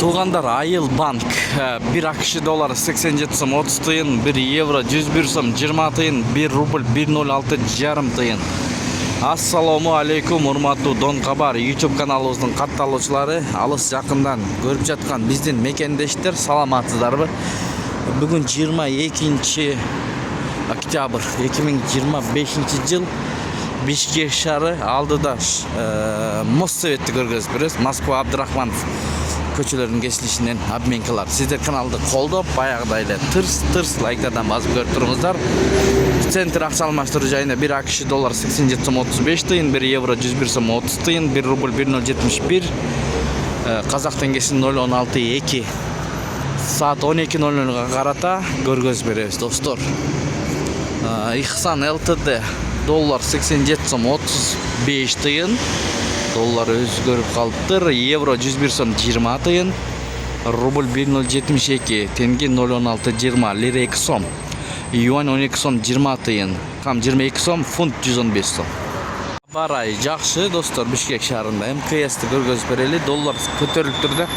Туғандар Айыл банк 1 ақш доллары 87 сом 30 тиын, 1 евро 101 сом 20 тиын, 1 рубль 106 жарым тиын. Ассаламу алейкум, урматтуу Дон Кабар YouTube каналыбыздын катталуучулары, алыс жакындан көрүп жаткан биздин мекендештер, саламатсыздарбы? Бүгүн 22 октябрь 2025 жыл Бишкек шаары алдыда Моссоветти көргөзүп беребиз. Москва Абдрахманов көчөлөрүнүн кесилишинен обменкалар. Сиздер каналды колдоп, баягыдай эле тырс лайктардан басып көрүп туруңуздар. Центр акча алмаштыруу жайында 1 ақш доллар 87 сом 35 тиын, 1 евро 101 сом 30 тиын, 1 рубль 1071, казак теңгеси 0.16-2. Саат 12:00 карата көргөзүп беребиз, достор. Ихсан ЛТД доллар 87 сом 35 тиын, доллар өзгөрүп калыптыр. Евро 101 сом 20 тиын, рубль 1072, тенге 0.16-20, лира 2 сом, юань 12 сом 20 тиын, кам 22 сом, фунт 115 сом. Барай жакшы, достор, Бишкек шаарында МКСти көргөзүп берели. Доллар көтөрүлүп турду.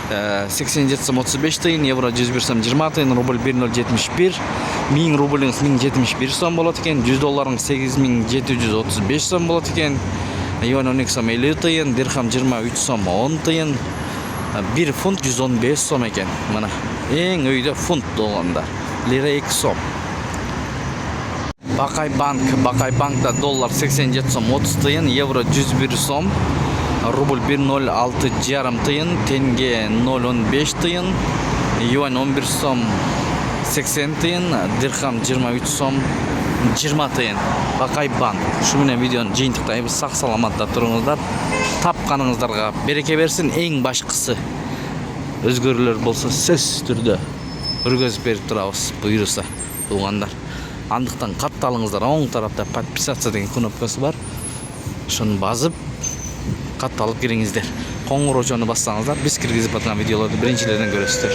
87 сом 35 тиын, евро 101 сом 20 тиын, рубль 1071, 1000 рублиңиз 1071 сом болот экен, 100 долларыңыз 8735 сом болот экен, юань 12 сом 50 тиын, дирхам 23 сом 10 тиын, 1 фунт 115 сом экен. Мына эң өйдө фунт болгондо, лира 2 сом. Бакай банкта доллар 87 сом 30 тиын, евро 101 сом, рубль 106 жарым тиын, тенге 0.15 тиын, юань 11 сом 80 тиын, дирхам 23 сом 20 тиын. Бакай банк. Ушу менен видеону жыйынтыктайбыз. Сак саламатта туруңуздар. Тапканыңыздарга береке берсин. Эң башкысы өзгөрүүлөр болсо сөзсүз түрдө көргөзүп берип турабыз, буйруса туугандар. Андыктан катталыңыздар. Оң тарапта подписаться деген кнопкасы бар. Ошону басып катталып кириңиздер. Коңгуроочону бассаңыздар, биз киргизип аткан видеолорду биринчилерден көрөсүздөр.